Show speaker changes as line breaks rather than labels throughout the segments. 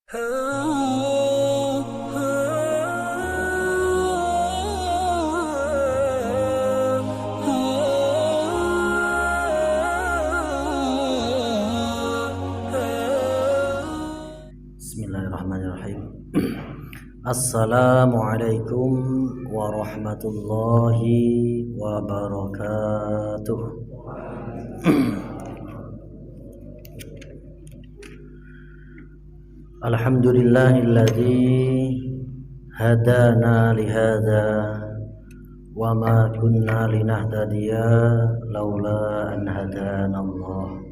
Bismillahirrahmanirrahim. Assalamualaikum warahmatullahi wabarakatuh. Alhamdulillahilladzi hadana lihada wa ma kunna linahtadiya laula an hadana Allah.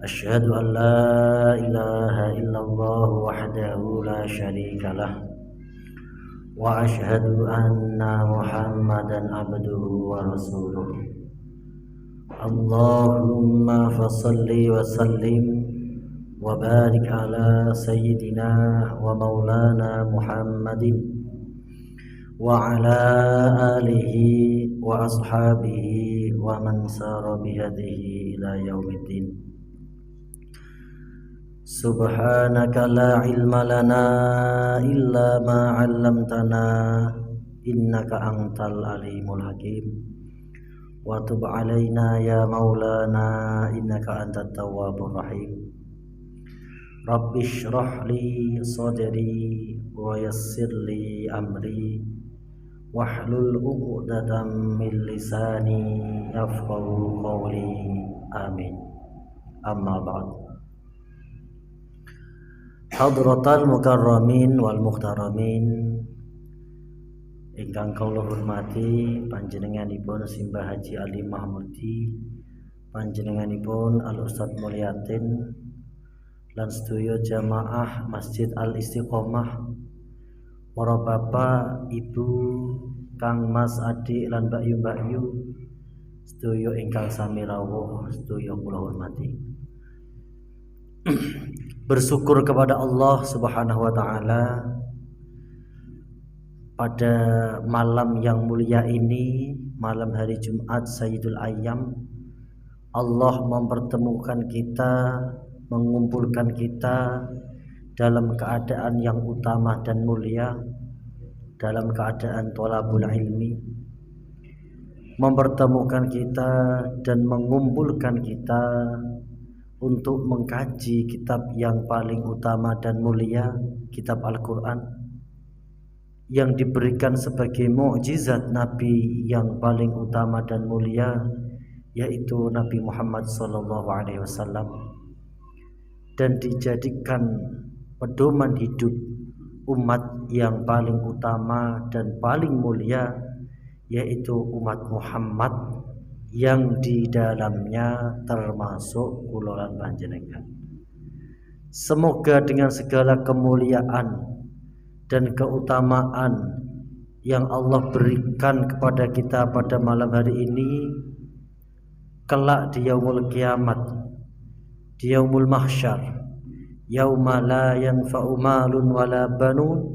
Asyhadu an la ilaha illallah wahdahu la syarika lah wa asyhadu anna Muhammadan abduhu wa rasuluh. Allahumma fassalli wa sallim wa barik ala sayyidina wa maulana Muhammadin wa ala alihi wa ashabihi wa man sara bihadihi ila yaumiddin. Subhanaka la ilma lana illa ma 'allamtana innaka antal alimul hakim wa tub 'alaina ya maulana innaka antat tawwabur rahim. Rabbi shrah li sadri wa yassir li amri wahlul 'uqdatam min lisani yafqahu qawli. Amin. Amma ba'd. Hadratal mukarramin wal muhtaramin ingkang kula hormati panjenenganipun Simbah Haji Ali Mahmudi, panjenenganipun Al Ustaz Mulyatin lan sedaya jamaah Masjid Al Istiqomah, para bapak, ibu, kang mas, adik lan mbak yu sedaya ingkang sami rawuh sedaya kula hormati. Bersyukur kepada Allah Subhanahu wa taala pada malam yang mulia ini, malam hari Jumat Sayyidul Ayyam, Allah mempertemukan kita, mengumpulkan kita dalam keadaan yang utama dan mulia, dalam keadaan thalabul ilmi, mempertemukan kita dan mengumpulkan kita untuk mengkaji kitab yang paling utama dan mulia, kitab Al-Quran, yang diberikan sebagai mukjizat Nabi yang paling utama dan mulia, yaitu Nabi Muhammad SAW, dan dijadikan pedoman hidup umat yang paling utama dan paling mulia, yaitu umat Muhammad yang di dalamnya termasuk kula lan panjenengan. Semoga dengan segala kemuliaan dan keutamaan yang Allah berikan kepada kita pada malam hari ini, kelak di yaumul kiamat, di yaumul mahsyar, yauma la yanfa'u malun wala banun,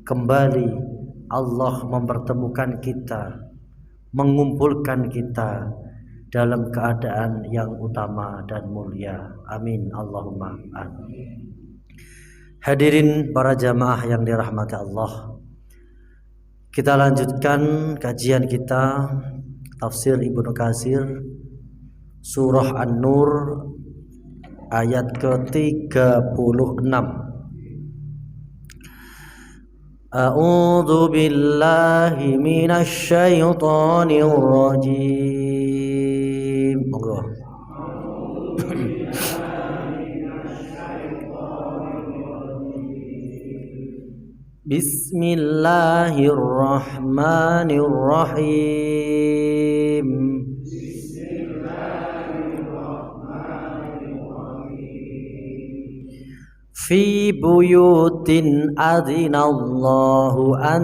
kembali Allah mempertemukan kita, mengumpulkan kita dalam keadaan yang utama dan mulia. Amin Allahumma amin. Hadirin para jamaah yang dirahmati Allah, kita lanjutkan kajian kita tafsir Ibnu Katsir surah An-Nur ayat ke-36. A'udzu billahi minasy syaithanir rajim. Monggo. Bismillahirrahmanirrahim. Fi buyutin adzinallahu an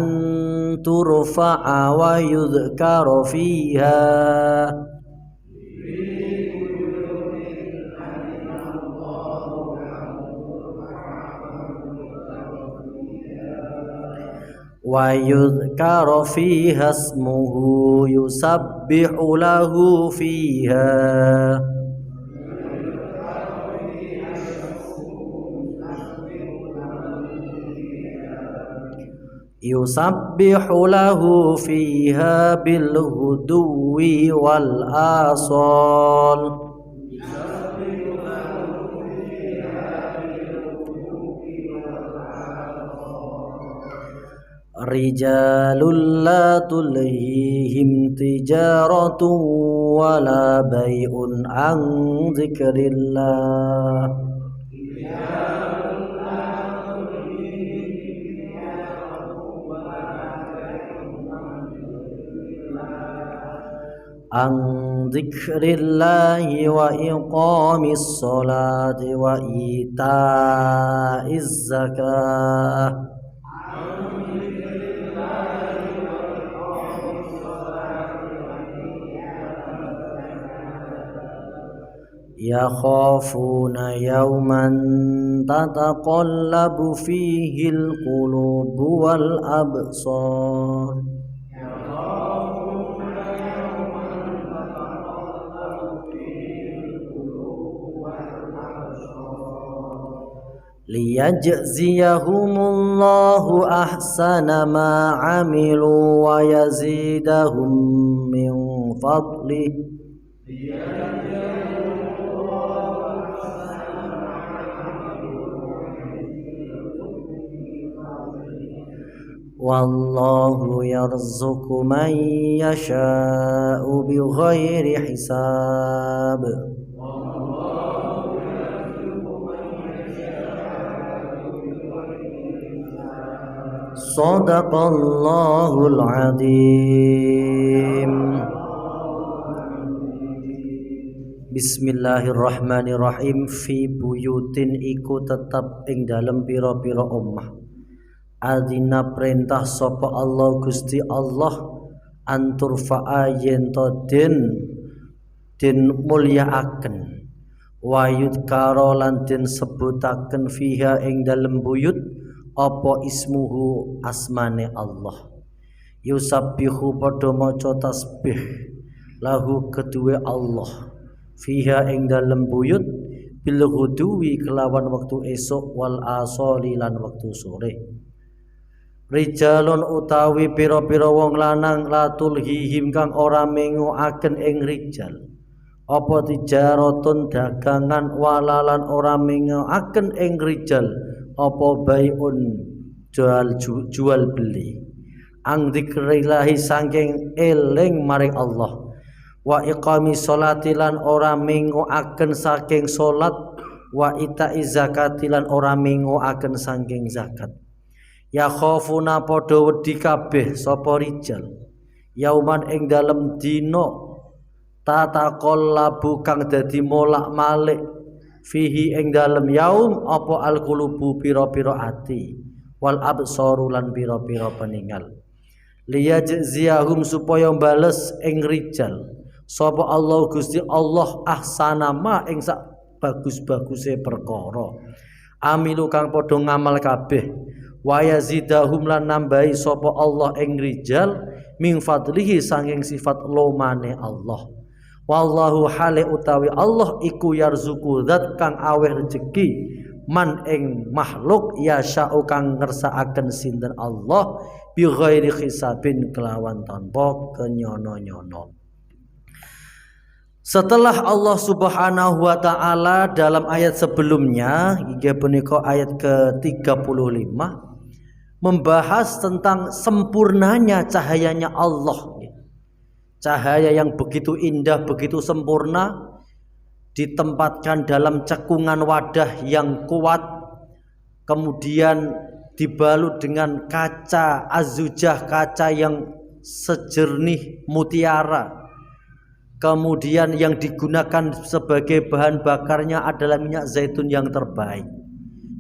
turfa'a wa yudhkara fiha wa yudhkara fiha ismuhu yusabbihu lahu fiha yusabbihu lahu fiha bil huduwi wal asal. Rijalul la tulhihim tijaratun wala bay'un an dzikrillah. An dzikrillahi wa iqamis sholati wa ita'iz zakah. Yakhafuna yawman tataqallabu fihil qulubu wal absar. Liyajziyahumullahu ahsana ma amilu wa yazidahum min fadlih. Wallahu yarzuqu man yasha'u bighairi hisab. Shadaqallahul azim. Bismillahirrahmanirrahim. Fi buyutin iku tetap ing dalem pira-pira omah. Adina perintah sapa Allah Gusti Allah antur fa'ayen to den mulyaaken wayut karo lan den sebutaken fiha ing dalem buyut apa ismuhu asmane Allah. Yusabbihu padha maca tasbih lahu kedue Allah fiha ing dalem buyut bil ghuduwi kelawan wektu esuk wal asali lan wektu sore. Rijalun utawi pira-pira wong lanang latul hihim kang ora mengoaken ing rijal apa tijaratun dagangan walalan ora mengoaken ing rijal apa baiun jual beli ang dzikrillahi saking eling maring Allah wa iqami sholati lan ora mengoaken saking salat wa ita'iz zakati lan ora mengoaken saking zakat. Ya khafuna padha wedi kabeh sapa rijal yauman ing dalem dina tataqallabu kang dadi molak-malik fihi ing dalem yaum apa alqulubu pira-pira ati wal absaru lan pira-pira peningal liyajziyahum supaya bales ing rijal sapa Allah Gusti Allah ahsana ma ing sak bagus-baguse perkara amilu kang padha ngamal kabeh wa yazidahum lan nambahi sapa Allah ing rijal min fadlihi sanging sifat lomane Allah. Wallahu hale utawi Allah iku yarzuku zat kang aweh rezeki man ing makhluk ya sya'u kang ngersakaken sinten Allah bi ghairi hisabin kelawan tanpa kenyono-nyono. Setelah Allah Subhanahu wa taala dalam ayat sebelumnya inggih punika ayat ke-35 membahas tentang sempurnanya cahayanya Allah. Cahaya yang begitu indah, begitu sempurna ditempatkan dalam cekungan wadah yang kuat, kemudian dibalut dengan kaca azujah, kaca yang sejernih mutiara. Kemudian yang digunakan sebagai bahan bakarnya adalah minyak zaitun yang terbaik.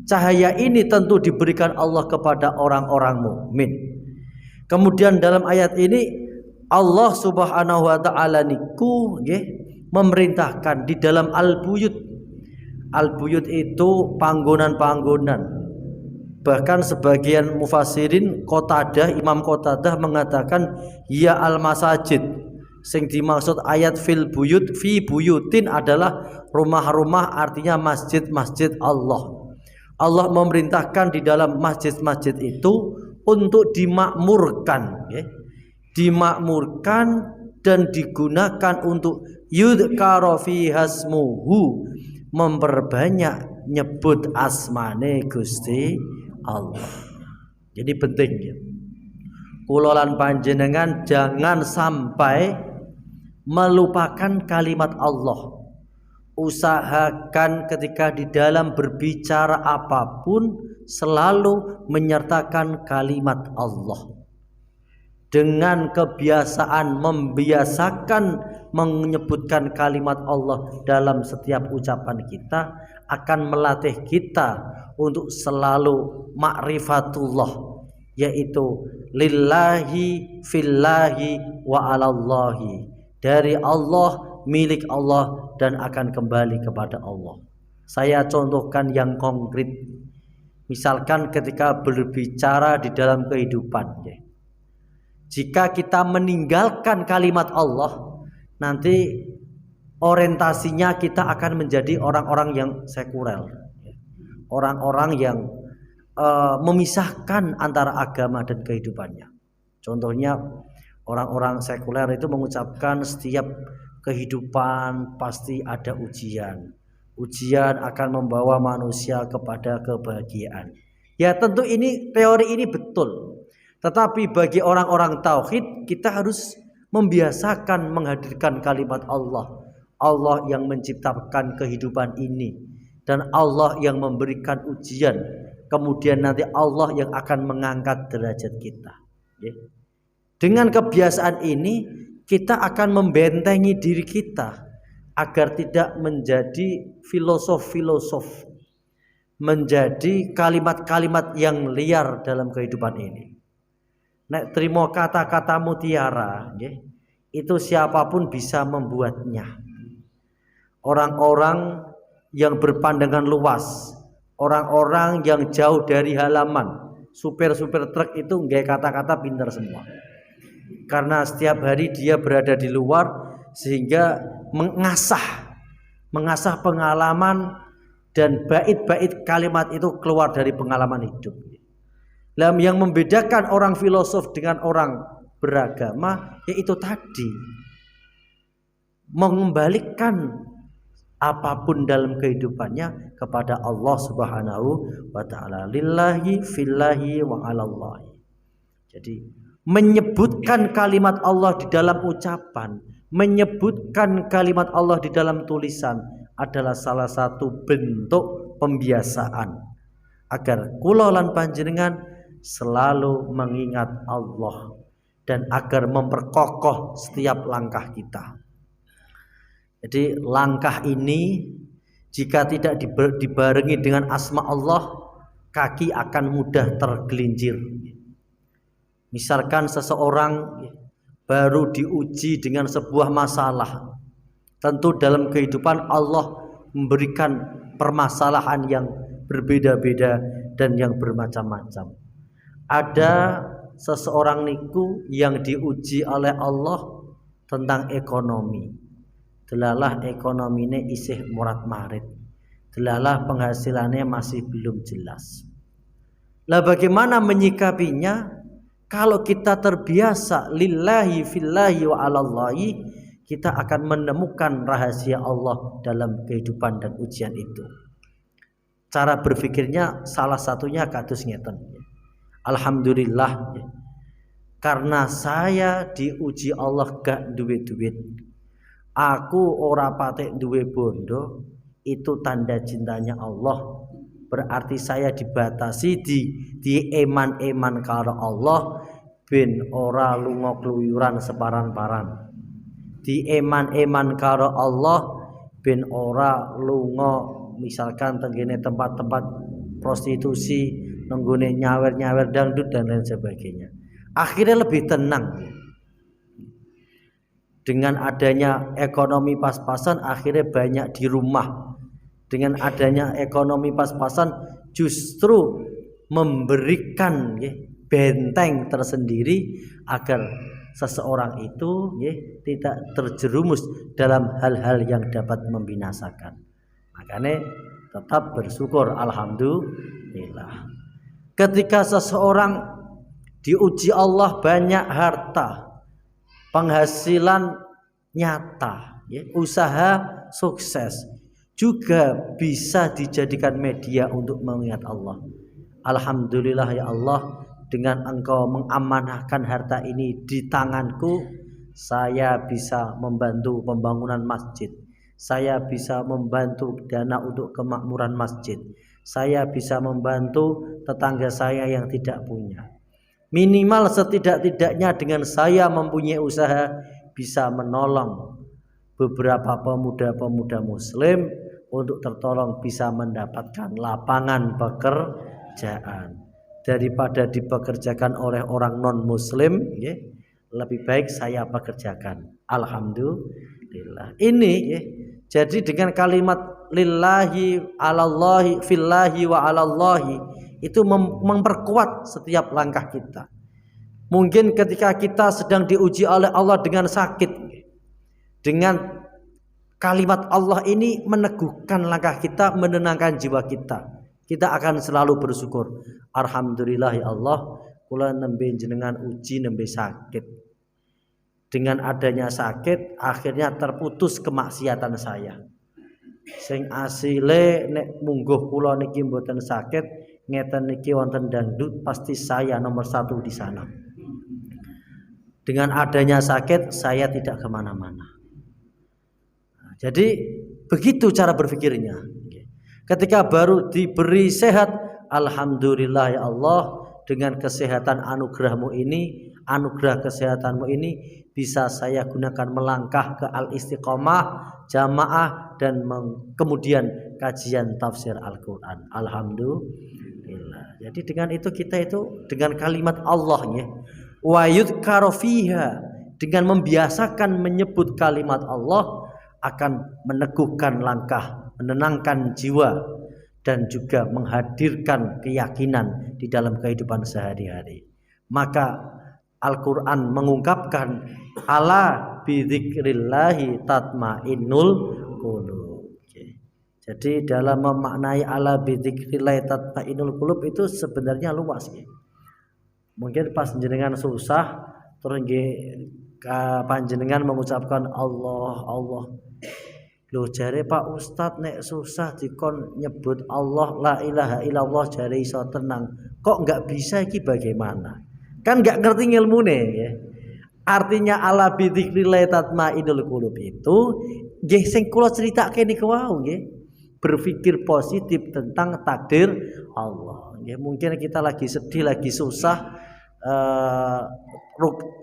Cahaya ini tentu diberikan Allah kepada orang-orang mukmin. Kemudian dalam ayat ini Allah Subhanahu wa taala niku memerintahkan di dalam al-buyut. Al-buyut itu panggonan-panggonan. Bahkan sebagian mufassirin Imam Qatadah mengatakan ya al-masajid. Sing dimaksud ayat fil buyut fi buyutin adalah rumah-rumah, artinya masjid-masjid Allah. Allah memerintahkan di dalam masjid-masjid itu untuk dimakmurkan, ya. Dimakmurkan dan digunakan untuk yudhkara fi hasmuhu, memperbanyak nyebut asmane Gusti Allah. Jadi penting ya. Kula lan panjenengan jangan sampai melupakan kalimat Allah. Usahakan ketika di dalam berbicara apapun selalu menyertakan kalimat Allah. Dengan kebiasaan membiasakan menyebutkan kalimat Allah dalam setiap ucapan kita akan melatih kita untuk selalu ma'rifatullah, yaitu lillahi fillahi wa alallahi, dari Allah, milik Allah, dan akan kembali kepada Allah. Saya contohkan yang konkret. Misalkan ketika berbicara di dalam kehidupan, ya. Jika kita meninggalkan kalimat Allah, nanti orientasinya kita akan menjadi orang-orang yang sekuler, orang-orang yang memisahkan antara agama dan kehidupannya. Contohnya orang-orang sekuler itu mengucapkan setiap kehidupan pasti ada ujian. Ujian akan membawa manusia kepada kebahagiaan. Ya tentu ini teori ini betul. Tetapi bagi orang-orang tauhid, kita harus membiasakan menghadirkan kalimat Allah. Allah yang menciptakan kehidupan ini, dan Allah yang memberikan ujian. Kemudian nanti Allah yang akan mengangkat derajat kita. Dengan kebiasaan ini, kita akan membentengi diri kita agar tidak menjadi filosof-filosof, menjadi kalimat-kalimat yang liar dalam kehidupan ini. Nek terima kata-kata mutiara, itu siapapun bisa membuatnya. Orang-orang yang berpandangan luas, orang-orang yang jauh dari halaman, supir-supir truk itu nggak kata-kata pintar semua. Karena setiap hari dia berada di luar, sehingga mengasah pengalaman, dan bait-bait kalimat itu keluar dari pengalaman hidup. Yang membedakan orang filosof dengan orang beragama, yaitu tadi mengembalikan apapun dalam kehidupannya kepada Allah Subhanahu wa ta'ala. Lillahi fillahi wa alallahi. Jadi menyebutkan kalimat Allah di dalam ucapan, menyebutkan kalimat Allah di dalam tulisan adalah salah satu bentuk pembiasaan agar kula lan panjenengan selalu mengingat Allah dan agar memperkokoh setiap langkah kita. Jadi langkah ini jika tidak dibarengi dengan asma Allah, kaki akan mudah tergelincir. Misalkan seseorang baru diuji dengan sebuah masalah, tentu dalam kehidupan Allah memberikan permasalahan yang berbeda-beda dan yang bermacam-macam. Ada seseorang niku yang diuji oleh Allah tentang ekonomi. Delalah ekonomine isih morat-marit. Delalah penghasilannya masih belum jelas. Lah bagaimana menyikapinya? Kalau kita terbiasa lillahi fillahi wa alallahi, kita akan menemukan rahasia Allah dalam kehidupan dan ujian itu. Cara berpikirnya salah satunya kados ngeten. Alhamdulillah, karena saya diuji Allah gak duit-duit, aku ora patek duwe bondo, itu tanda cintanya Allah. Berarti saya dibatasi di eman-eman karo Allah, ben ora lunga kluyuran separan-paran. Di eman-eman karo Allah, ben ora lunga misalkan tenggene tempat-tempat prostitusi, nenggone nyawer-nyawer dangdut dan lain sebagainya. Akhirnya lebih tenang. Dengan adanya ekonomi pas-pasan, akhirnya banyak di rumah. Dengan adanya ekonomi pas-pasan, justru memberikan benteng tersendiri agar seseorang itu tidak terjerumus dalam hal-hal yang dapat membinasakan. Makanya tetap bersyukur, alhamdulillah. Ketika seseorang diuji Allah banyak harta, penghasilan nyata, ya, usaha sukses, juga bisa dijadikan media untuk mengingat Allah. Alhamdulillah ya Allah, dengan Engkau mengamanahkan harta ini di tanganku, saya bisa membantu pembangunan masjid, saya bisa membantu dana untuk kemakmuran masjid, saya bisa membantu tetangga saya yang tidak punya. Minimal setidak-tidaknya dengan saya mempunyai usaha bisa menolong beberapa pemuda-pemuda muslim untuk tertolong bisa mendapatkan lapangan pekerjaan. Daripada dipekerjakan oleh orang non muslim, ya, lebih baik saya pekerjakan. Alhamdulillah. Ini, ya, jadi dengan kalimat lillahi alallahi fillahi wa alallahi itu memperkuat setiap langkah kita. Mungkin ketika kita sedang diuji oleh Allah dengan sakit, dengan kalimat Allah ini meneguhkan langkah kita, menenangkan jiwa kita. Kita akan selalu bersyukur. Alhamdulillah ya Allah, kula nembe jenengan uji nembe sakit. Dengan adanya sakit, akhirnya terputus kemaksiatan saya. Sing asile nek mungguh kula niki mboten sakit, ngeten niki wonten dangdut, pasti saya nomor 1 di sana. Dengan adanya sakit, saya tidak kemana-mana. Jadi begitu cara berpikirnya. Ketika baru diberi sehat, alhamdulillah ya Allah, dengan kesehatan anugerahmu ini, anugerah kesehatanmu ini bisa saya gunakan melangkah ke al-istiqomah, jamaah, dan kemudian kajian tafsir Al-Quran. Alhamdulillah. Jadi dengan itu kita itu dengan kalimat Allah, ya, wa yudhkaru fiha, dengan membiasakan menyebut kalimat Allah akan meneguhkan langkah, menenangkan jiwa, dan juga menghadirkan keyakinan di dalam kehidupan sehari-hari. Maka Al-Quran mengungkapkan ala bidzikrillahi tatmainnul qulub. Jadi dalam memaknai ala bidzikrillahi tatmainnul qulub itu sebenarnya luas. Mungkin pas jenengan susah terus panjenengan mengucapkan Allah Allah. Loh jare Pak Ustadz nek susah dikon nyebut Allah la ilaha illallah jare iso tenang. Kok enggak bisa iki bagaimana? Kan enggak ngerti ngilmune, ya. Artinya ala bidzikrillah tatmainnul qulub itu nggih sing kula critakake niku wau nggih. Berpikir positif tentang takdir Allah. Nggih mungkin kita lagi sedih, lagi susah,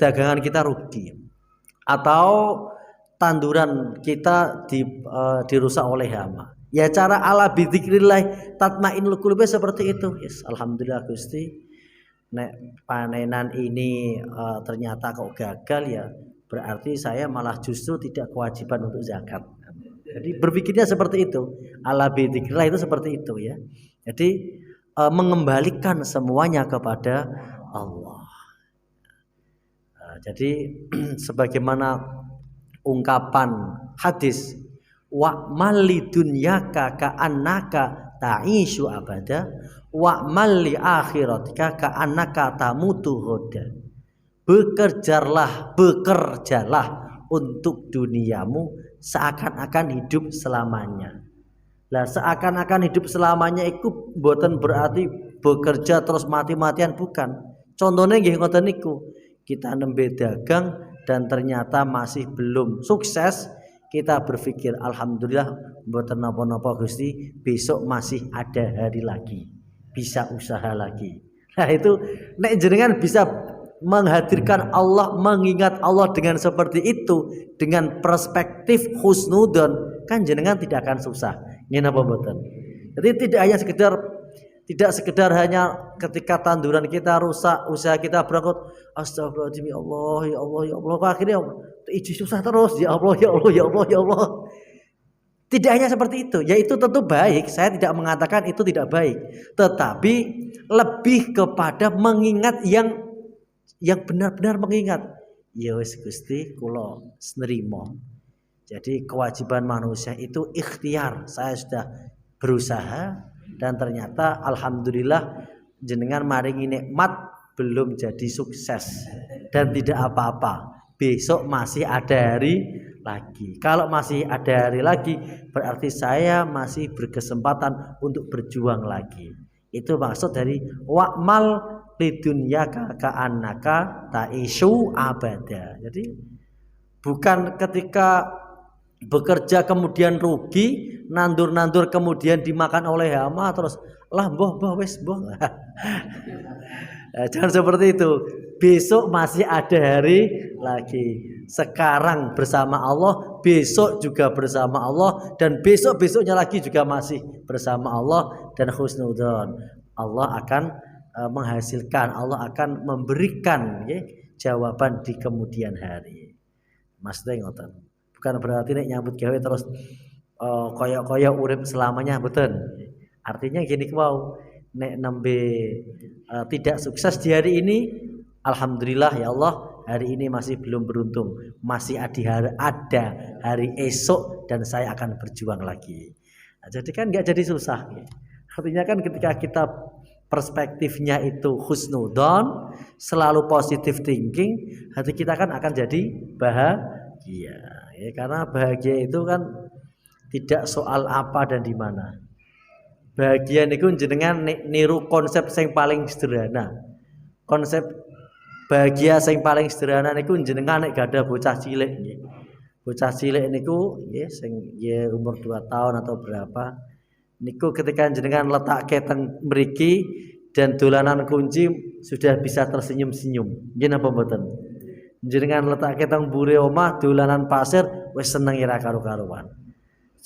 dagangan kita rugi. Atau tanduran kita dirusak oleh hama. Ya cara ala bidzikrillah tatmainnul qulub seperti itu. Yes, alhamdulillah Gusti. Nek panenan ini ternyata kok gagal, ya berarti saya malah justru tidak kewajiban untuk zakat. Jadi berpikirnya seperti itu. Ala bidzikrillah itu seperti itu, ya. Jadi mengembalikan semuanya kepada Allah. Jadi sebagaimana ungkapan hadis wa mali dunyaka ka'annaka ta'ishu abada wa mali akhiratika ka'annaka tamutu ghadan. Bekerjalah untuk duniamu seakan-akan hidup selamanya. Lah seakan-akan hidup selamanya itu mboten berarti bekerja terus mati-matian, bukan. Contohnya nggih ngoten niku. Kita nembe dagang dan ternyata masih belum sukses, kita berpikir alhamdulillah mboten napa-napa Gusti, besok masih ada hari lagi, bisa usaha lagi. Nah itu nek jenengan bisa menghadirkan Allah, mengingat Allah dengan seperti itu, dengan perspektif husnudzon, kan jenengan tidak akan susah. Nggih napa mboten? Jadi tidak sekedar hanya ketika tanduran kita rusak, usaha kita berangkat, astagfirullahaladzim, ya Allah, ya Allah, ya Allah, akhirnya iji susah terus, ya Allah, ya Allah, ya Allah, ya Allah. Tidak hanya seperti itu, ya itu tentu baik, saya tidak mengatakan itu tidak baik, tetapi lebih kepada mengingat yang benar-benar mengingat. Ya wis Gusti, kula nrimo. Jadi kewajiban manusia itu ikhtiar. Saya sudah berusaha dan ternyata alhamdulillah jenengan maringi nikmat belum jadi sukses dan tidak apa-apa. Besok masih ada hari lagi. Kalau masih ada hari lagi, berarti saya masih berkesempatan untuk berjuang lagi. Itu maksud dari wa'mal lidunyaka ka'annaka ta'ishu abada. Jadi bukan ketika bekerja kemudian rugi, nandur-nandur kemudian dimakan oleh hama terus lah boh wis boh. Jangan seperti itu. Besok masih ada hari lagi. Sekarang bersama Allah, besok juga bersama Allah, dan besok-besoknya lagi juga masih bersama Allah. Dan husnudzon, Allah akan menghasilkan, Allah akan memberikan jawaban di kemudian hari. Maksudnya ngoten. Bukan berarti nek nyambut gawe terus koyok-koyok urip selamanya, betul. Artinya gini wow, nek nembe tidak sukses di hari ini, alhamdulillah ya Allah, hari ini masih belum beruntung, masih ada hari esok dan saya akan berjuang lagi. Nah, jadi kan nggak jadi susah. Ya. Artinya kan ketika kita perspektifnya itu husnudon, selalu positive thinking, hati kita kan akan jadi bahagia. Ya, karena bahagia itu kan tidak soal apa dan di mana. Bahagia niku jenengan niru konsep yang paling sederhana. Konsep bahagia yang paling sederhana niku jenengan nek gada bocah cilik nggih. Bocah cilik niku nggih sing umur 2 tahun atau berapa. Niku ketika jenengan letakke teng mriki dan dolanan kunci sudah bisa tersenyum-senyum. Nggih napa mboten? Jenengan letakke teng mburi omah dolanan pasir wis seneng ira karo-karuan.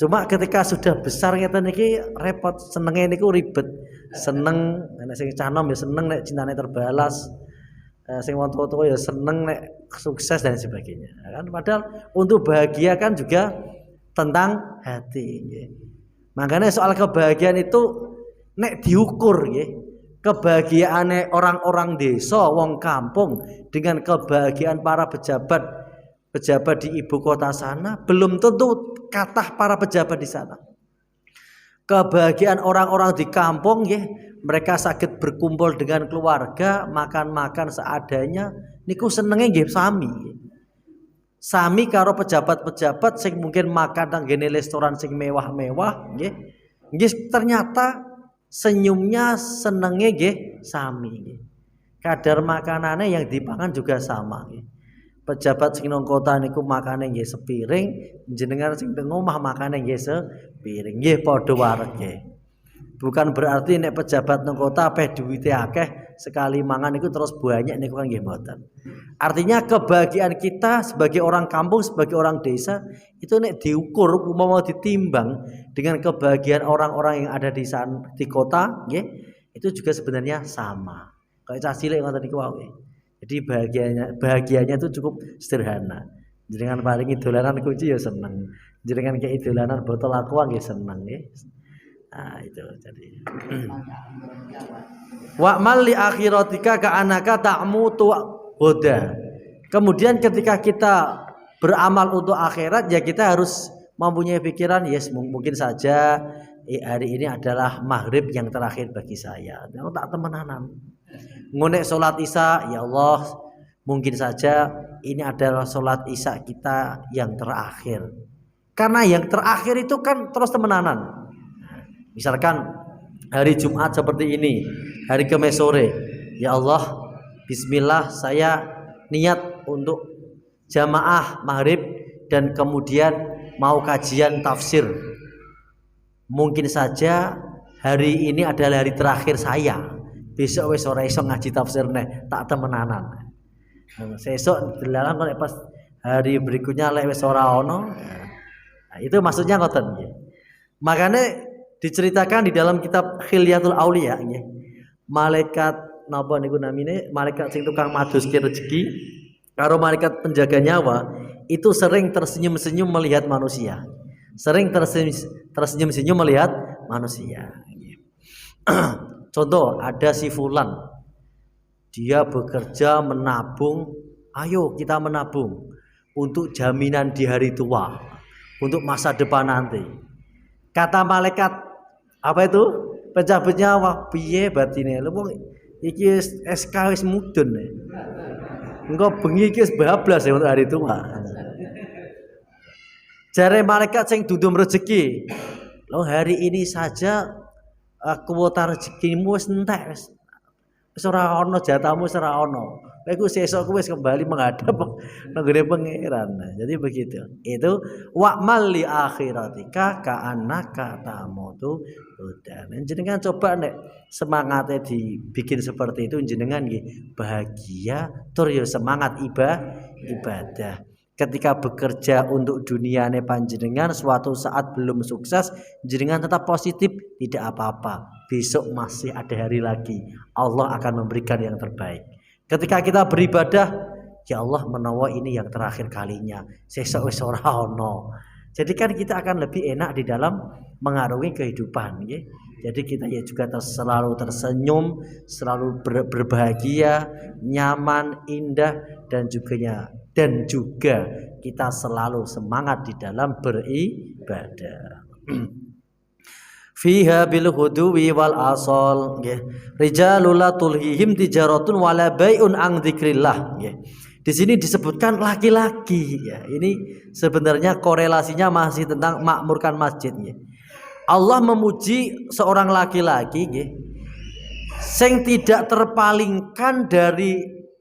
Cuma ketika sudah besar ngeten iki repot, senenge niku ribet. Seneng nek sing canom ya seneng nek cintane terbalas. Sing wong-wong ya seneng nek sukses dan sebagainya. Kan padahal untuk bahagia kan juga tentang hati nggih. Makanya soal kebahagiaan itu nek diukur nggih. Kebahagiaane orang-orang desa, wong kampung dengan kebahagiaan para pejabat di ibu kota sana belum tentu kathah para pejabat di sana. Kebahagiaan orang-orang di kampung ya, mereka sakit berkumpul dengan keluarga, makan-makan seadanya, niku senenge nggih sami. Sami karo pejabat-pejabat sing mungkin makan nang ngene restoran sing mewah-mewah nggih. Nggih ternyata senyumnya senenge nggih sami nggih. Kadar makanannya yang dipangan juga sama nggih. Pejabat sing nang kota niku makane nggih sepiring, jenengan sing teng omah makane nggih sepiring. Nggih padha wareg nggih. Bukan berarti nek pejabat nang kota apeh duwite akeh, sekali mangan niku terus banyak niku kan nggih mboten. Artinya kebahagiaan kita sebagai orang kampung, sebagai orang desa itu nek diukur umpama ditimbang dengan kebahagiaan orang-orang yang ada di kota nggih, itu juga sebenarnya sama. Kayak cah cilik ngoten niku wae. Jadi bahagianya itu cukup sederhana. Jenengan paringi dolanan kunci ya seneng. Jenengan kei dolanan botol aqua nggih seneng nggih. Nah, itu jadi. Wa mal li akhiratika ka anaka ta'mutu huda. Kemudian ketika kita beramal untuk akhirat ya kita harus mempunyai pikiran yes mungkin saja hari ini adalah maghrib yang terakhir bagi saya. Tak temenanan. Ngonek sholat isya, ya Allah, mungkin saja ini adalah sholat isya kita yang terakhir. Karena yang terakhir itu kan terus temenanan. Misalkan hari Jumat seperti ini, hari Kamis sore, ya Allah, Bismillah, saya niat untuk jamaah maghrib dan kemudian mau kajian tafsir. Mungkin saja hari ini adalah hari terakhir saya. Besok wis ora iso ngaji tafsir neh, tak temenanan. Sesuk dilarang kok pas hari berikutnya lek wis ora ono. Nah, itu maksudnya ngoten nggih. Makanya diceritakan di dalam kitab Khilyatul Auliya nggih. Malaikat napa niku namine? Malaikat sing tukang madoske rezeki karo malaikat penjaga nyawa itu sering tersenyum-senyum melihat manusia. Sering tersenyum-senyum melihat manusia. Contoh ada si Fulan, dia bekerja menabung, ayo kita menabung untuk jaminan di hari tua, untuk masa depan nanti. Kata malaikat apa itu? Pejabatnya wah piye batine, lu Iki SK wis mudun. Engko bengi iki wis bablas ya untuk hari tua. Jare malaikat sing dudum rezeki. Lo hari ini saja kuota rezekimu wis entek wis. Wis ora ana jatahmu wis ora ana. Kowe iku sesuk wis kembali menghadap nang gone pangeran. Jadi begitu. Itu wa'mal li akhiratika ka'annaka tamutu udan. Jenengan coba nek semangate dibikin seperti itu jenengan nggih bahagia tur ya semangat ibadah. Ketika bekerja untuk duniane panjenengan suatu saat belum sukses, jenengan tetap positif, tidak apa-apa. Besok masih ada hari lagi. Allah akan memberikan yang terbaik. Ketika kita beribadah, ya Allah menawa ini yang terakhir kalinya. Sesuk wis ora ono. Jadi kan kita akan lebih enak di dalam mengarungi kehidupan, ya. Jadi kita ya juga selalu tersenyum, selalu berbahagia, nyaman, indah dan juga kita selalu semangat di dalam beribadah. Fiha bil huduwi wal asal nggih. Rijalul la tulhihim tijaratun wala bai'un an dzikrillah nggih. Di sini disebutkan laki-laki ya. Ini sebenarnya korelasinya masih tentang makmurkan masjid nggih. Allah memuji seorang laki-laki nggih sing tidak terpalingkan dari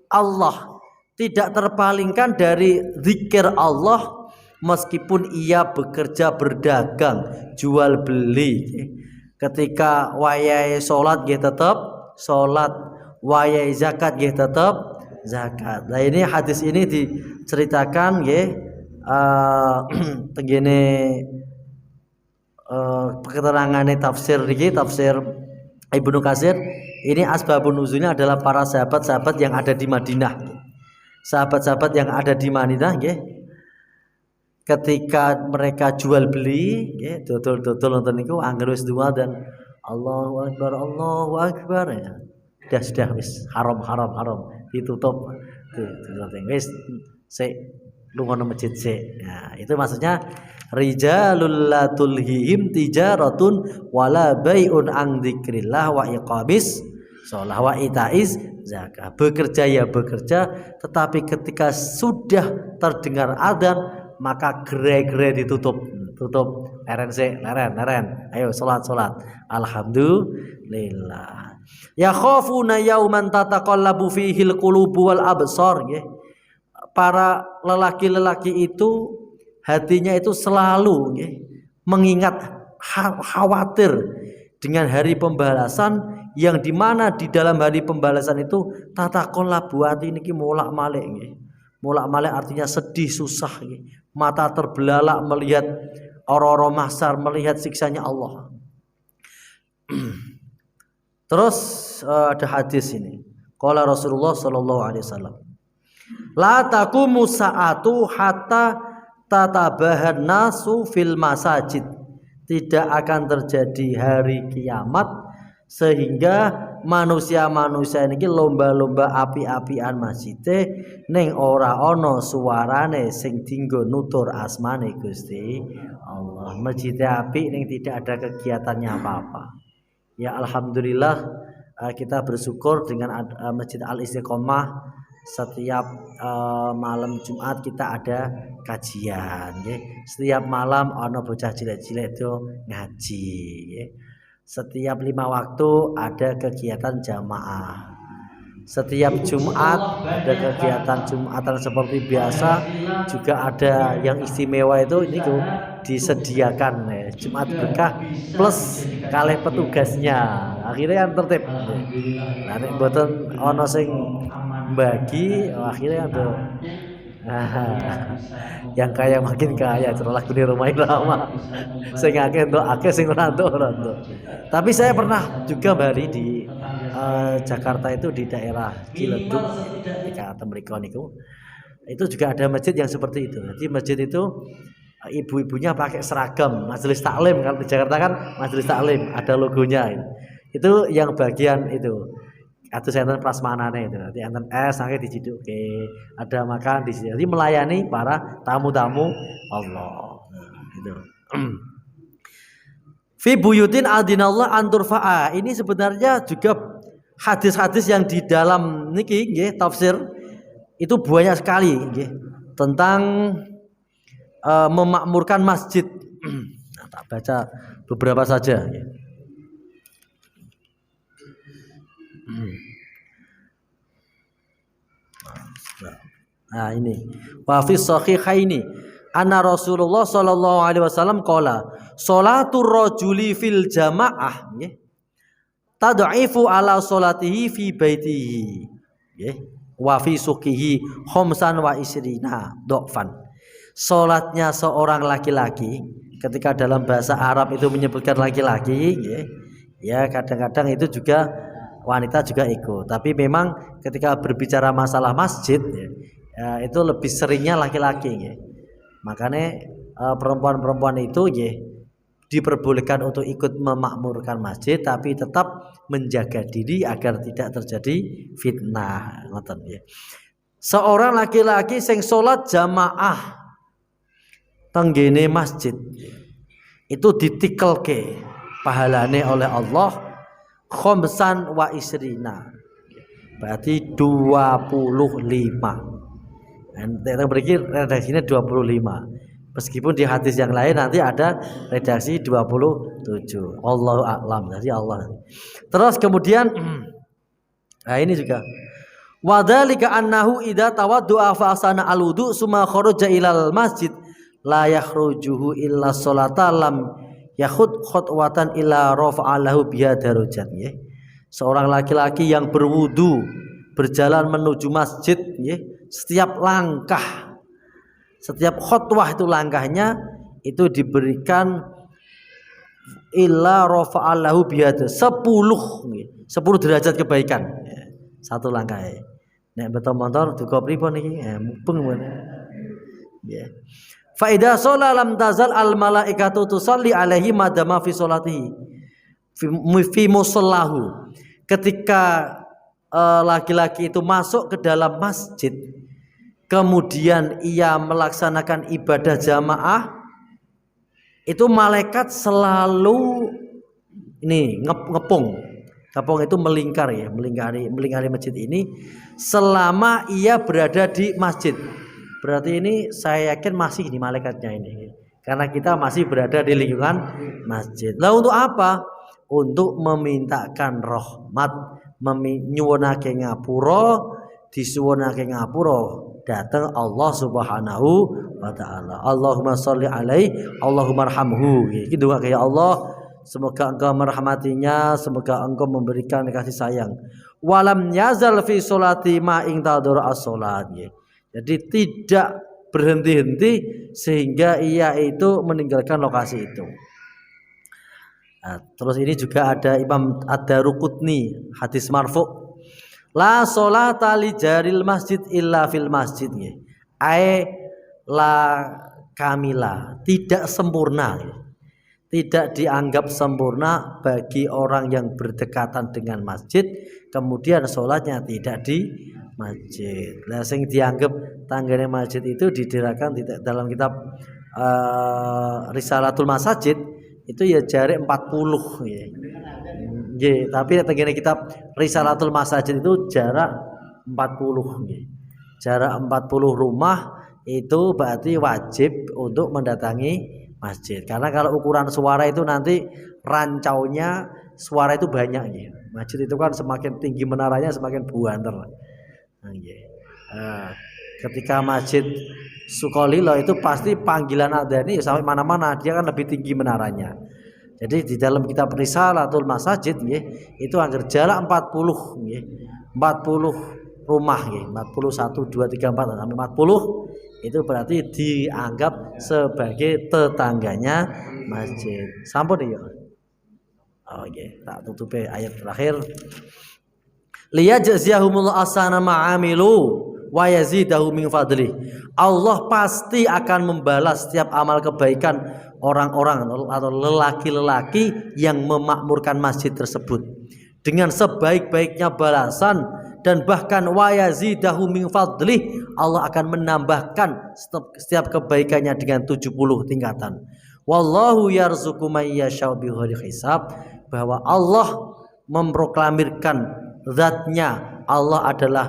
Allah, tidak terpalingkan dari zikir Allah meskipun ia bekerja berdagang, jual beli. Ketika wayahe salat nggih tetap salat, wayahe zakat nggih tetap zakat. Nah ini hadis ini diceritakan nggih tengene keterangannya tafsir niki tafsir Ibnu Katsir. Ini asbabun nuzulnya adalah para sahabat-sahabat yang ada di Madinah. Sahabat-sahabat yang ada di Madinah nggih. Ketika mereka jual beli nggih, dodol-dodol nonton niku angger wis duha dan Allahu Akbar ya. Sudah wis haram ditutup. Wis sik lunga nang masjid sik. Nah, itu maksudnya rijalul la tulhihim tijaratun wala bai'un an dzikrillah wa iqamis shalah wa itaiz zakat. Bekerja ya bekerja, tetapi ketika sudah terdengar adzan maka gerai-gerai ditutup. Leren. Ayo salat. Alhamdulillah. Ya khafuna yauman tataqallabu fihi alqulubu wal absar nggih. Para lelaki-lelaki itu hatinya itu selalu nggih mengingat khawatir dengan hari pembalasan yang dimana di dalam hari pembalasan itu tataqallabu hati niki molak-malik nggih. Molak-malik artinya sedih, susah nggih. Mata terbelalak melihat orang-orang mahsyar, melihat siksanya Allah. Terus ada hadis ini. Qala Rasulullah sallallahu alaihi wasallam, la taqumu sa'atu hatta tatabahan nasu fil masajid. Tidak akan terjadi hari kiamat sehingga manusia-manusia ini lomba-lomba api-apian masjid ning ora ana suarane sing dinggo nutur asmane Gusti Allah. Masjid api ning tidak ada kegiatannya apa-apa. Ya alhamdulillah kita bersyukur dengan Masjid Al Istiqomah. Setiap malam Jumat kita ada kajian ya. Setiap malam ana bocah cilik-cilik itu ngaji ya. Setiap 5 waktu ada kegiatan jamaah. Setiap Jumat ada kegiatan Jumatan seperti biasa. Juga ada yang istimewa itu ini tuh disediakan ya. Jumat berkah plus kalih petugasnya. Akhirnya yang tertib. Nah nek mboten ana sing bagi akhirnya tuh yang kaya makin kaya terlalu di rumah lama sing akeh entuk akeh sing ora entuk. Tapi saya pernah juga bali di Jakarta itu di daerah Ciledug di kata mriko niku. Itu juga ada masjid yang seperti itu. Jadi masjid itu ibu-ibunya pakai seragam majelis taklim. Kalau di Jakarta kan majelis taklim ada logonya. Itu yang bagian itu. Atau saya enten prasmanane itu. Nanti enten sange dicidhuke, ada makan di sini. Jadi melayani para tamu-tamu Allah. Itu. Fi buyutin adinallah an turfa'a. Ini sebenarnya juga hadis-hadis yang di dalam niki nggih tafsir itu banyak sekali nggih tentang memakmurkan masjid. Nah, tak baca beberapa saja nggih. Nah ini wa fi sahihaini anna Rasulullah sallallahu alaihi wasallam qala sholatur rajuli fil jamaah nggih tad'ifu ala sholatihi fi baitihi nggih wa fi suqihi khamsan wa isrina dhafan. Salatnya seorang laki-laki ketika dalam bahasa Arab itu menyebutkan laki-laki nggih ya kadang-kadang itu juga wanita juga ikut, tapi memang ketika berbicara masalah masjid ya, itu lebih seringnya laki-laki ya. Makanya perempuan-perempuan itu ya diperbolehkan untuk ikut memakmurkan masjid, tapi tetap menjaga diri agar tidak terjadi fitnah. Ya. Seorang laki-laki sing salat jamaah tenggene masjid itu ditikelke pahalane oleh Allah khamsan wa isrina, berarti 25. Kita berpikir redaksinya 25. Meskipun di hadis yang lain nanti ada redaksi 27. Allahu a'lam, dari Allah. Terus kemudian nah ini juga wadzalika annahu idza tawaddu'a fa asana al-wudu summa kharaja ilal masjid la yakhrujuhu illa sholata lam yakhud khutwatan illa rafa'alahu biha darajat ya. Seorang laki-laki yang berwudu berjalan menuju masjid ya, setiap langkah, setiap khutwah itu langkahnya itu diberikan illa rafa'alahu biha 10 derajat kebaikan ya, satu langkah ya. Nek beto motor duka pripun iki mubeng ya. Fa idza shalla lam tazal al malaikatu tusalli alaihi madama fi sholatihi fi musallahu. Ketika laki-laki itu masuk ke dalam masjid kemudian ia melaksanakan ibadah jamaah, itu malaikat selalu ini ngepung itu melingkar ya, melingkari masjid ini selama ia berada di masjid. Berarti ini saya yakin masih di malaikatnya ini, karena kita masih berada di lingkungan masjid. Lah untuk apa? Untuk memintakan rahmat, nyuwunake ngapura, disuwunake ngapura datang Allah Subhanahu wa taala. Allahumma sholli alaihi, Allahumma arhamhu. Iki doa ya Allah, semoga Engkau merahmatinya, semoga Engkau memberikan kasih sayang. Walam yazal fi sholati ma ing tadur as-sholat. Jadi tidak berhenti-henti sehingga ia itu meninggalkan lokasi itu. Nah, terus ini juga ada Imam Ad-Daruqutni hadis marfu. La sholata li jaril masjid illa fil masjid. Ai la kamila, tidak sempurna. Tidak dianggap sempurna bagi orang yang berdekatan dengan masjid kemudian sholatnya tidak di masjid. Lah sing dianggap tanggane masjid itu didirikan dalam kitab Risalatul Masajid itu ya jarak 40 ya. Nggih, tapi tanggane kitab Risalatul Masajid itu jarak 40 nggih. Jarak 40 rumah itu berarti wajib untuk mendatangi masjid. Karena kalau ukuran suara itu nanti rancaunya suara itu banyak ya. Masjid itu kan semakin tinggi menaranya semakin buanter. Ketika masjid Sukolilo itu pasti panggilan adzan ini sampai mana-mana, dia kan lebih tinggi menaranya. Jadi di dalam kitab Risalatul Masajid itu agar jarak 40 40 rumah 41 2 3 4 sampai 40 itu berarti dianggap sebagai tetangganya masjid. Sampun ya. Oke, tak tutupi ayat terakhir. Liyajziyahumul asana ma'amilu wa yazidahu min fadli. Allah pasti akan membalas setiap amal kebaikan orang-orang atau lelaki-lelaki yang memakmurkan masjid tersebut dengan sebaik-baiknya balasan, dan bahkan wa yazidahu min fadli, Allah akan menambahkan setiap kebaikannya dengan 70 tingkatan. Wallahu yarzuqu may yasha'u bighairi hisab, bahwa Allah memproklamirkan zatnya Allah adalah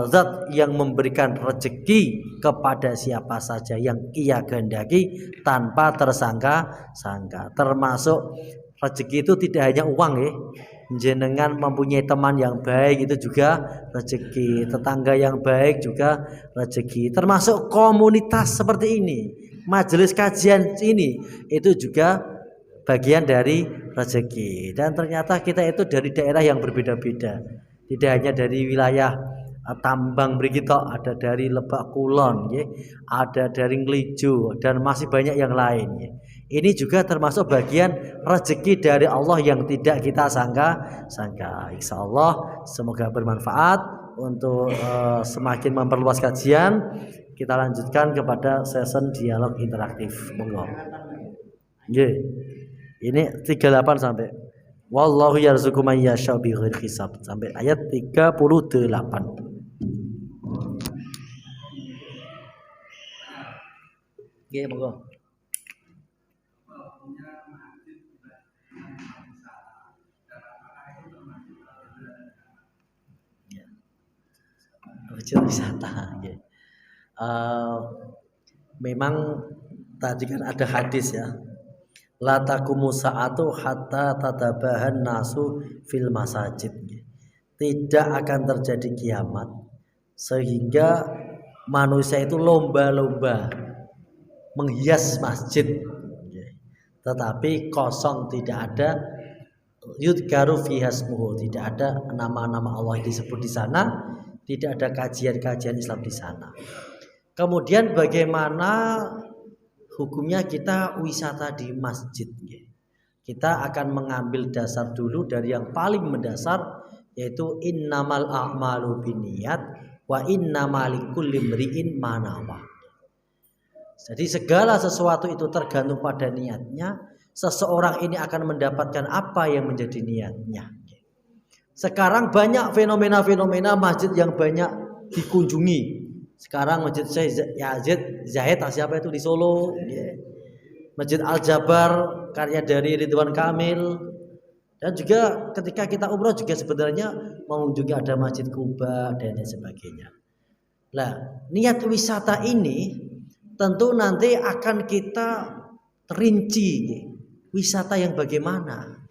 zat yang memberikan rezeki kepada siapa saja yang ia kehendaki tanpa tersangka-sangka. Termasuk rezeki itu tidak hanya uang ya. Jenengan mempunyai teman yang baik itu juga rezeki, tetangga yang baik juga rezeki. Termasuk komunitas seperti ini, majelis kajian ini itu juga bagian dari rezeki. Dan ternyata kita itu dari daerah yang berbeda-beda. Tidak hanya dari wilayah Tambang begitu, ada dari Lebak Kulon, ya, ada dari Ngelijo dan masih banyak yang lain. Ya. Ini juga termasuk bagian rezeki dari Allah yang tidak kita sangka. Insya Allah semoga bermanfaat untuk semakin memperluas kajian. Kita lanjutkan kepada session dialog interaktif. Monggo. Yeah. Ini 38 sampai wallahu yarzuqu man yasha'u bighairi hisab sampai ayat 38. Oke, monggo. Objek wisata. Memang tadi kan ada hadis ya. La taqumu sa'atu hatta tatabahan nasu fil masajid. Tidak akan terjadi kiamat sehingga manusia itu lomba-lomba menghias masjid, tetapi kosong, tidak ada yudkaru fi hasmuhu, tidak ada nama-nama Allah disebut di sana, tidak ada kajian-kajian Islam di sana. Kemudian bagaimana hukumnya kita wisata di masjid? Kita akan mengambil dasar dulu dari yang paling mendasar, yaitu innamal a'malu binniyat wa innamal likulli imri'in ma nawa. Jadi segala sesuatu itu tergantung pada niatnya. Seseorang ini akan mendapatkan apa yang menjadi niatnya. Sekarang banyak fenomena-fenomena masjid yang banyak dikunjungi. Sekarang Masjid Zahid siapa itu di Solo, Masjid Al-Jabar karya dari Ridwan Kamil, dan juga ketika kita umroh juga sebenarnya mengunjungi ada Masjid Kuba dan lain sebagainya. Nah, niat wisata ini tentu nanti akan kita rinci wisata yang bagaimana.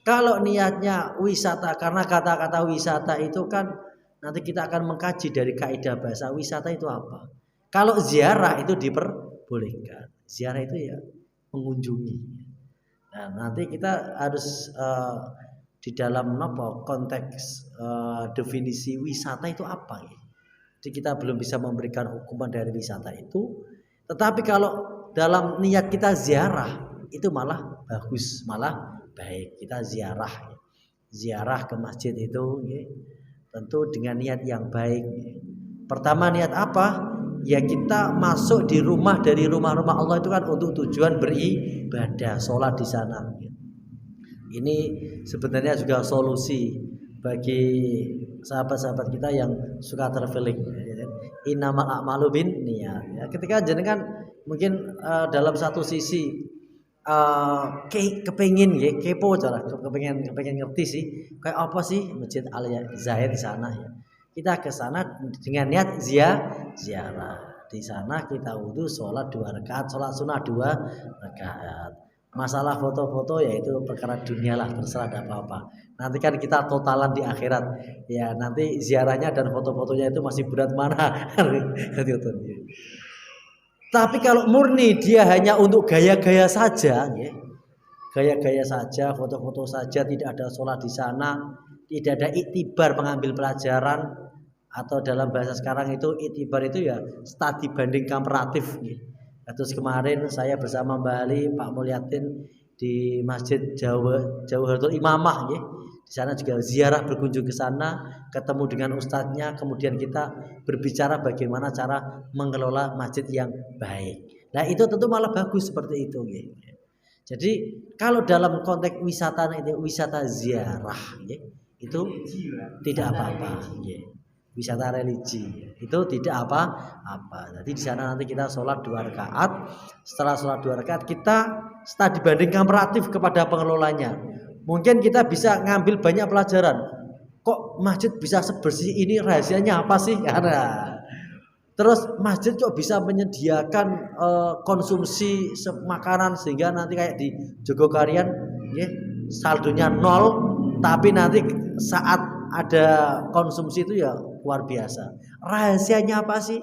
Kalau niatnya wisata, karena kata-kata wisata itu kan nanti kita akan mengkaji dari kaidah bahasa wisata itu apa. Kalau ziarah itu diperbolehkan. Ziarah itu ya mengunjungi. Nah, nanti kita harus di dalam konteks definisi wisata itu apa ya. Jadi kita belum bisa memberikan hukuman dari wisata itu. Tetapi kalau dalam niat kita ziarah itu malah bagus, malah baik. Kita ziarah ke masjid itu tentu dengan niat yang baik. Pertama niat apa? Ya kita masuk di rumah dari rumah-rumah Allah itu kan untuk tujuan beribadah, sholat di sana. Ini sebenarnya juga solusi bagi sahabat-sahabat kita yang suka traveling. Innamal a'malu binniyat. Ya, ketika jenengan mungkin dalam satu sisi kepengin ya, kepo cara kepengen ngerti sih kayak apa sih Masjid Al Zahid di sana ya. Kita ke sana dengan niat ziarah. Di sana kita wudu, sholat 2 rakaat, sholat sunnah 2 rakaat. Masalah foto-foto ya itu perkara dunia lah, terserah ada apa-apa. Nanti kan kita totalan di akhirat. Ya nanti ziarahnya dan foto-fotonya itu masih berat mana. Tapi kalau murni dia hanya untuk gaya-gaya saja, ya. Gaya-gaya saja, foto-foto saja, tidak ada sholat di sana, tidak ada iktibar mengambil pelajaran, atau dalam bahasa sekarang itu iktibar itu ya studi banding komparatif. Ya. Terus kemarin saya bersama Mbak Ali, Pak Mulyatin di Masjid Jauharatul Imamah, ya. Di sana juga ziarah, berkunjung ke sana, ketemu dengan ustadznya, kemudian kita berbicara bagaimana cara mengelola masjid yang baik. Nah itu tentu malah bagus seperti itu. Ya. Jadi kalau dalam konteks wisata itu wisata ziarah, ya, itu tidak apa-apa. Ya. Wisata religi itu tidak apa-apa. Jadi di sana nanti kita sholat 2 rakaat. Setelah sholat 2 rakaat kita studi banding komparatif kepada pengelolanya. Mungkin kita bisa ngambil banyak pelajaran. masjid bisa sebersih ini, rahasianya apa sih? Karena terus masjid kok bisa menyediakan konsumsi makanan sehingga nanti kayak di Jogokarian ya, saldonya nol, tapi nanti saat ada konsumsi itu ya luar biasa. Rahasianya apa sih?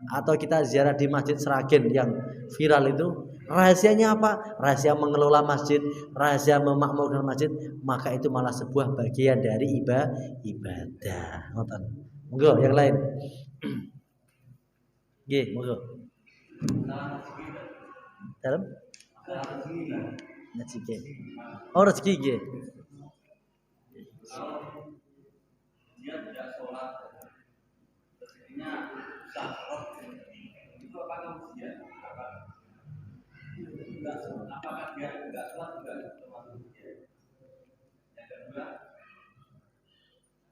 Atau kita ziarah di Masjid Sragen yang viral itu, rahasianya apa? Rahasia mengelola masjid, rahasia memakmurkan masjid, maka itu malah sebuah bagian dari ibadah. Ngoten. Monggo yang lain. Nggih, monggo. Dalam rezeki. Oh, rezeki nggih. Dia tidak sholat, rezekinya sahroh, itu apakah dia? Apakah dia tidak sholat juga termasuk dia? Yang kedua,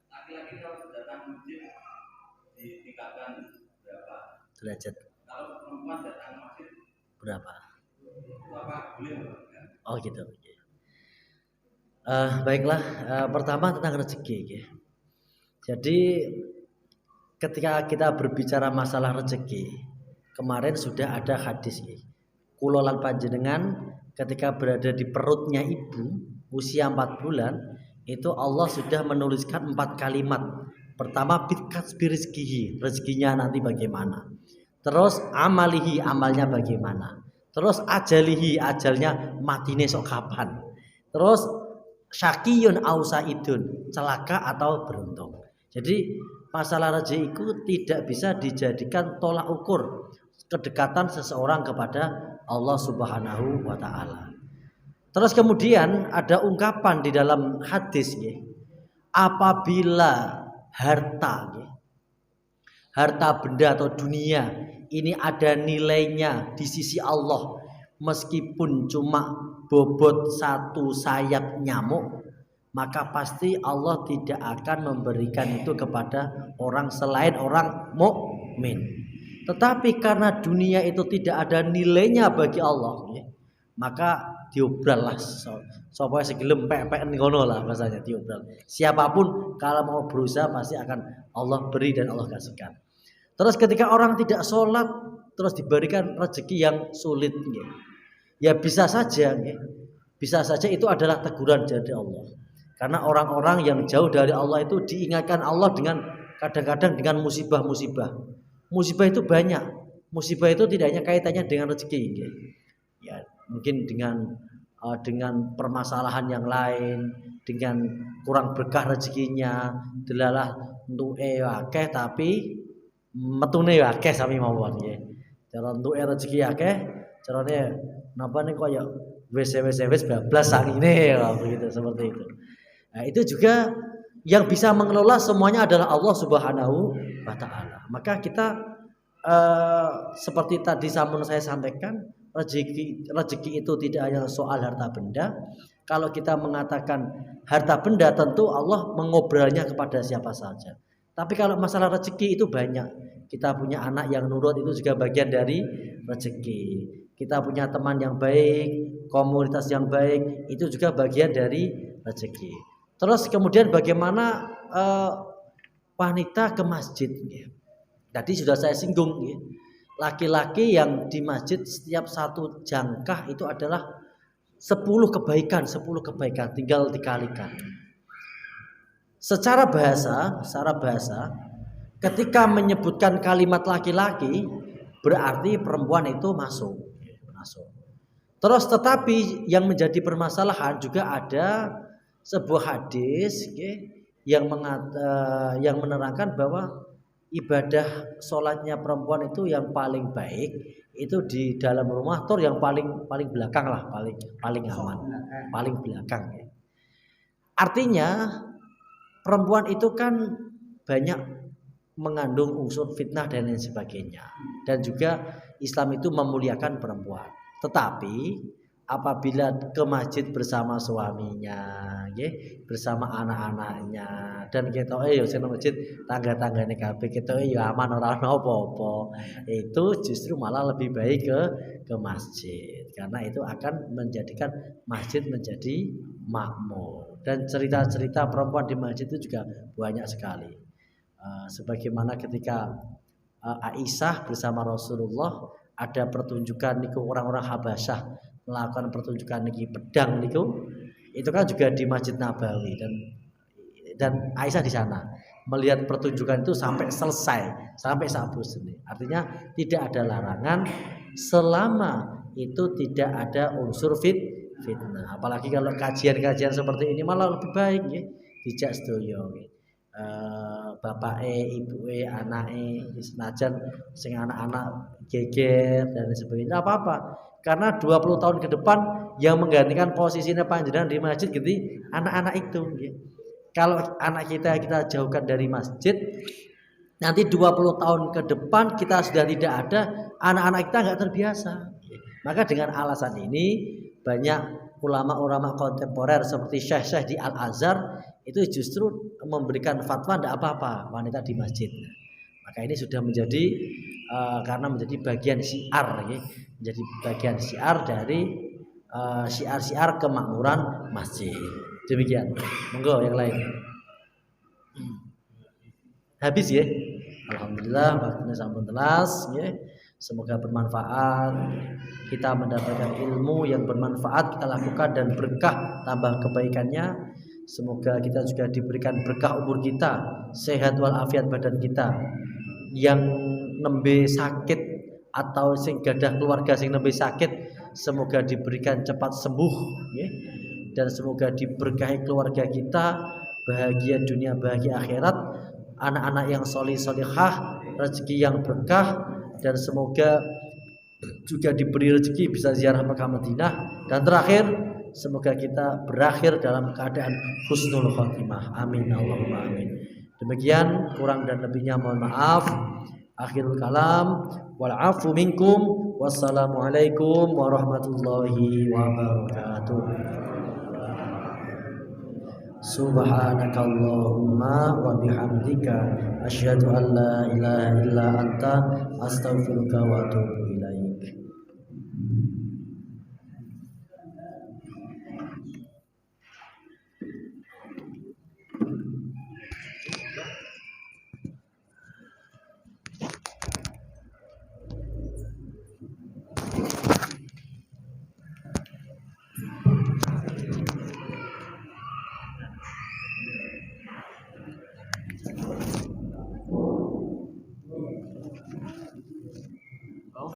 laki-laki kalau datang masjid ditingkatkan berapa derajat? Kalau perempuan datang masjid berapa? Itu apa boleh? Oh gitu. Baiklah, pertama tentang rezeki ya. Jadi ketika kita berbicara masalah rezeki, kemarin sudah ada hadis ya. Kula lan panjenengan ketika berada di perutnya ibu usia 4 bulan, itu Allah sudah menuliskan 4 kalimat. Pertama bikasbi rizkihi, rezekinya nanti bagaimana. Terus amalihi, amalnya bagaimana. Terus ajalihi, ajalnya matine sok kapan. Terus syakiyun au saidun, celaka atau beruntung. Jadi masalah rezeki itu tidak bisa dijadikan tolak ukur kedekatan seseorang kepada Allah Subhanahu wa taala. Terus kemudian ada ungkapan di dalam hadis ya, apabila harta benda atau dunia ini ada nilainya di sisi Allah, meskipun cuma bobot satu sayap nyamuk, maka pasti Allah tidak akan memberikan itu kepada orang selain orang mukmin. Tetapi karena dunia itu tidak ada nilainya bagi Allah ya, maka diobral lah, sapa segelem pek-pek ngono lah bahasanya, diobral. Siapapun kalau mau berusaha pasti akan Allah beri dan Allah kasihkan. Terus ketika orang tidak sholat terus diberikan rezeki yang sulit ya bisa saja itu adalah teguran dari Allah. Karena orang-orang yang jauh dari Allah itu diingatkan Allah dengan kadang-kadang dengan musibah-musibah. Musibah itu banyak. Musibah itu tidak hanya kaitannya dengan rezeki ya, mungkin dengan permasalahan yang lain, dengan kurang berkah rezekinya, delalah entuke akeh tapi metune akeh sami mawon nggih. Cara entuke rezeki akeh, carane napa ning kaya wis bablas sakine begitu, seperti itu. Nah, itu juga yang bisa mengelola semuanya adalah Allah Subhanahu wa taala. Maka kita seperti tadi sampun saya sampaikan, rezeki itu tidak hanya soal harta benda. Kalau kita mengatakan harta benda, tentu Allah mengobrolnya kepada siapa saja. Tapi kalau masalah rezeki itu banyak. Kita punya anak yang nurut itu juga bagian dari rezeki. Kita punya teman yang baik, komunitas yang baik, itu juga bagian dari rezeki. Terus kemudian bagaimana wanita ke masjid? Tadi sudah saya singgung ya. Laki-laki yang di masjid setiap satu jangkah itu adalah 10 kebaikan, tinggal dikalikan. Secara bahasa, ketika menyebutkan kalimat laki-laki berarti perempuan itu masuk. Terus tetapi yang menjadi permasalahan juga ada sebuah hadis yang menerangkan bahwa ibadah sholatnya perempuan itu yang paling baik itu di dalam rumah, tur yang paling belakang lah, paling aman, paling belakang ya. Artinya perempuan itu kan banyak mengandung unsur fitnah dan lain sebagainya, dan juga Islam itu memuliakan perempuan. Tetapi apabila ke masjid bersama suaminya, bersama anak-anaknya, dan kita yo sing masjid tangga-tanggane kabeh kita yo aman ora ana apa-apa, itu justru malah lebih baik ke masjid, karena itu akan menjadikan masjid menjadi makmur. dan cerita-cerita perempuan di masjid itu juga banyak sekali. Sebagaimana ketika Aisyah bersama Rasulullah ada pertunjukan niku orang-orang Habasyah melakukan pertunjukan niki pedang niku, itu kan juga di Masjid Nabawi dan Aisyah di sana melihat pertunjukan itu sampai selesai, sampai sabus ini. Artinya tidak ada larangan selama itu tidak ada unsur fitnah. Apalagi kalau kajian-kajian seperti ini malah lebih baik ya, dijak sedoyo. Bapake, ibuke, anake, senajan sing anak-anak geger dan sebagainya, tidak apa-apa. Karena 20 tahun ke depan yang menggantikan posisinya panjenengan di masjid gitu anak-anak itu ya. Kalau anak kita jauhkan dari masjid, nanti 20 tahun ke depan kita sudah tidak ada, anak-anak kita nggak terbiasa. Maka dengan alasan ini banyak ulama-ulama kontemporer seperti Syekh di Al-Azhar itu justru memberikan fatwa tidak apa-apa wanita di masjid. Maka ini sudah menjadi karena menjadi bagian syiar ya. Menjadi bagian syiar dari syiar-syiar kemakmuran masjid. Demikian. Monggo yang lain. Habis ya. Alhamdulillah waktunya sampun telas ya. Semoga bermanfaat. Kita mendapatkan ilmu yang bermanfaat kita lakukan dan berkah tambah kebaikannya. Semoga kita juga diberikan berkah umur kita, sehat walafiat badan kita. Yang nembe sakit atau sing gadah keluarga sing nembe sakit, semoga diberikan cepat sembuh ya. Dan semoga diberkahi keluarga kita, bahagia dunia, bahagia akhirat, anak-anak yang solihah, rezeki yang berkah, dan semoga juga diberi rezeki bisa ziarah Mekah Madinah, dan terakhir semoga kita berakhir dalam keadaan husnul khotimah. Amin Allahumma amin. Demikian, kurang dan lebihnya mohon maaf. Akhirul kalam, wal afu minkum, wassalamualaikum warahmatullahi wabarakatuh. Subhanakallahumma wa bihamdika asyhadu an la ilaha illa anta astaghfiruka wa atubu ilaik.